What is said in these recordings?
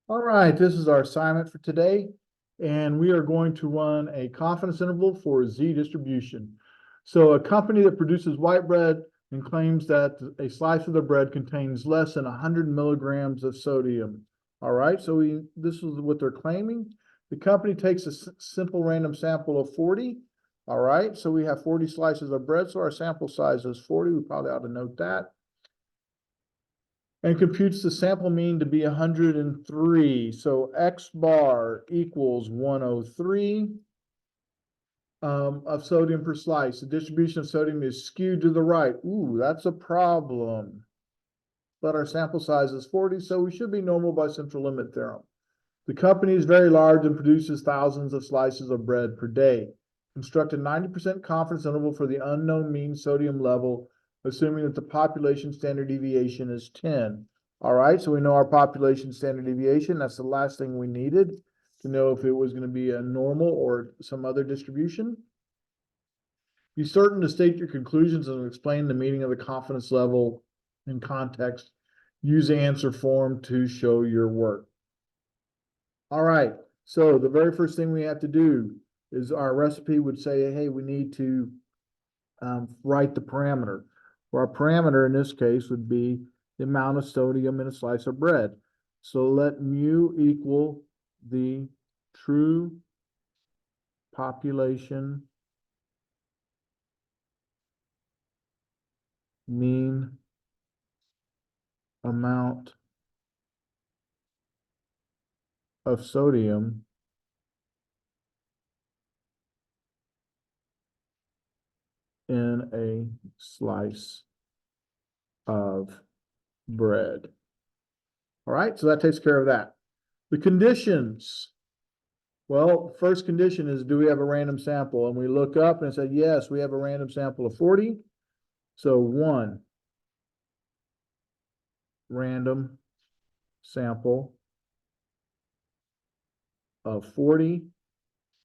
All right, this is our assignment for today, and we are going to run a confidence interval for Z distribution. So a company that produces white bread and claims that a slice of the bread contains less than 100 milligrams of sodium. All right, so this is what they're claiming. The company takes a simple random sample of 40. All right, so we have 40 slices of bread, so our sample size is 40. We probably ought to note that. And computes the sample mean to be 103. So X bar equals 103 of sodium per slice. The distribution of sodium is skewed to the right. Ooh, that's a problem. But our sample size is 40, so we should be normal by central limit theorem. The company is very large and produces thousands of slices of bread per day. Construct a 90% confidence interval for the unknown mean sodium level, assuming that the population standard deviation is 10. All right, so we know our population standard deviation. That's the last thing we needed to know if it was going to be a normal or some other distribution. Be certain to state your conclusions and explain the meaning of the confidence level in context. Use the answer form to show your work. All right, so the very first thing we have to do is our recipe would say, hey, we need to write the parameter. Well, our parameter in this case would be the amount of sodium in a slice of bread. So let mu equal the true population mean amount of sodium in a slice of bread. All right, so that takes care of that. The conditions. Well, first condition is, do we have a random sample? And we look up and say, yes, we have a random sample of 40. So 1 random sample of 40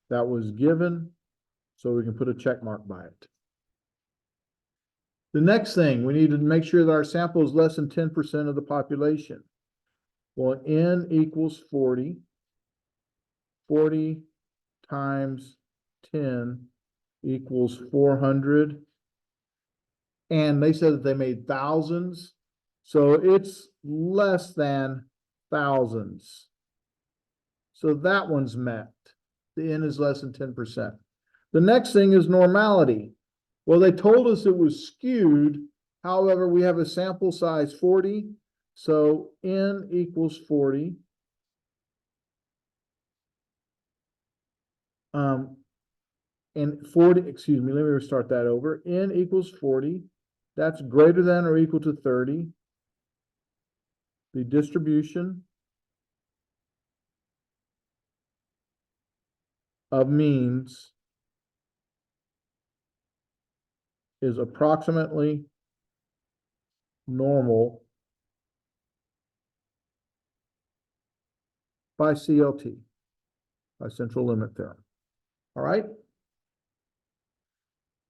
that was given, so we can put a check mark by it. The next thing, we need to make sure that our sample is less than 10% of the population. Well, N equals 40. 40 times 10 equals 400. And they said that they made thousands. So it's less than thousands. So that one's met. The N is less than 10%. The next thing is normality. Well, they told us it was skewed. However, we have a sample size 40. So N equals 40. And 40, excuse me, let me start that over. N equals 40. That's greater than or equal to 30. The distribution of means is approximately normal by CLT, by central limit theorem. All right.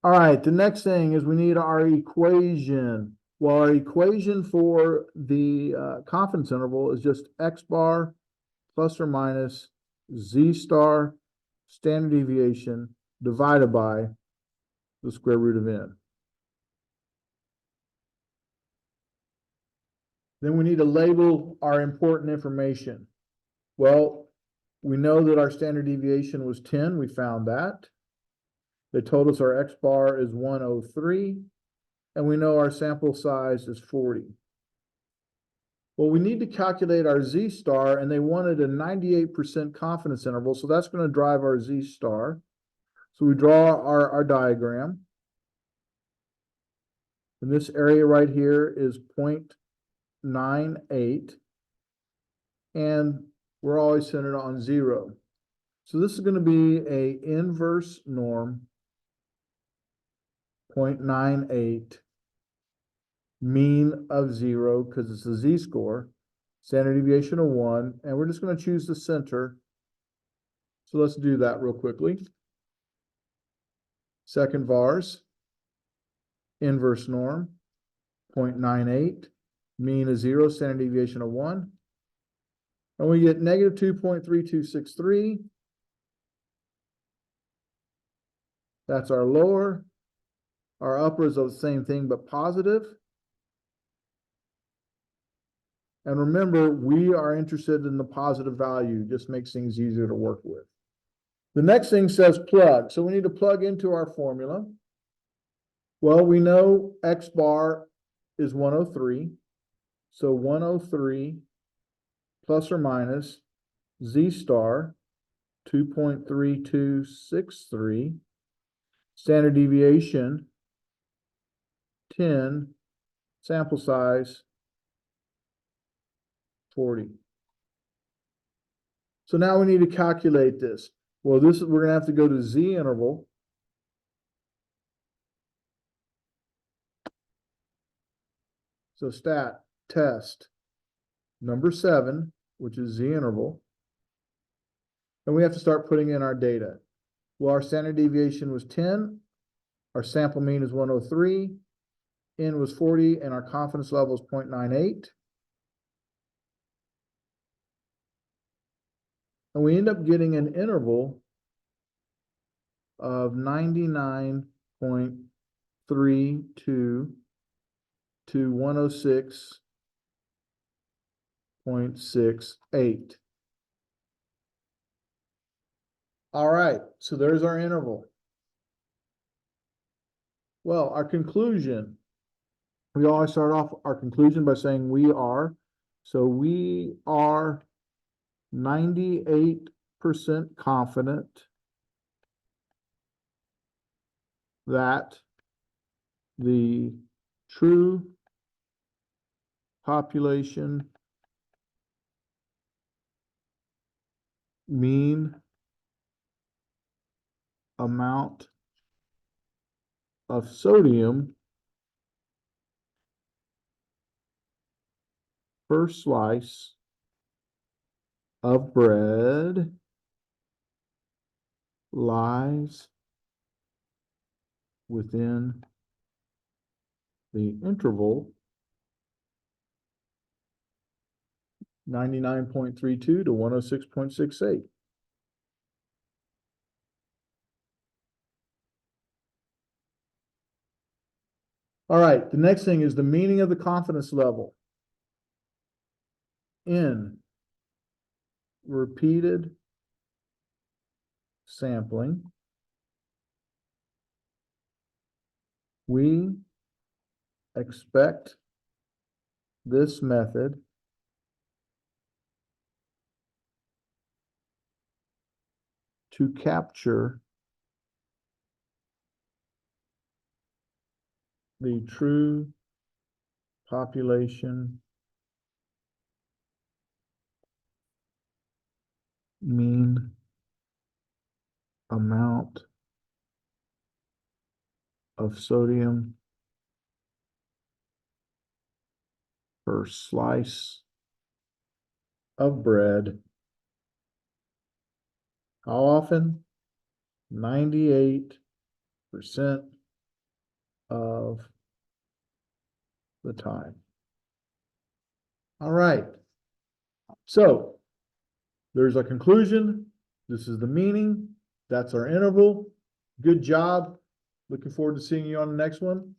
All right, the next thing is we need our equation. Well, our equation for the confidence interval is just X bar plus or minus Z star standard deviation divided by the square root of N. Then we need to label our important information. Well, we know that our standard deviation was 10. We found that. They told us our X bar is 103, and we know our sample size is 40. Well, we need to calculate our Z star, and they wanted a 98% confidence interval, so that's going to drive our Z star. So we draw our diagram. And this area right here is 0.98, and we're always centered on 0. So this is going to be an inverse norm, 0.98, mean of 0, because it's a Z-score, standard deviation of 1, and we're just going to choose the center. So let's do that real quickly. Second vars, inverse norm, 0.98, mean of 0, standard deviation of 1. And we get negative 2.3263. That's our lower. Our upper is the same thing, but positive. And remember, we are interested in the positive value. Just makes things easier to work with. The next thing says plug. So we need to plug into our formula. Well, we know X bar is 103. So 103 plus or minus Z star 2.3263. Standard deviation 10. Sample size 40. So now we need to calculate this. Well, we're going to have to go to Z interval. So stat test number 7, which is Z interval. And we have to start putting in our data. Well, our standard deviation was 10. Our sample mean is 103. N was 40, and our confidence level is 0.98. And we end up getting an interval of 99.32 to 106.68. All right, so there's our interval. Well, our conclusion, we always start off our conclusion by saying we are. So we are 98% confident that the true population mean amount of sodium per slice of bread lies within the interval 99.32 to 106.68. All right, the next thing is the meaning of the confidence level. In repeated sampling, we expect this method to capture the true population mean amount of sodium per slice of bread. How often? 98% of the time. All right. So there's a conclusion. This is the meaning. That's our interval. Good job. Looking forward to seeing you on the next one.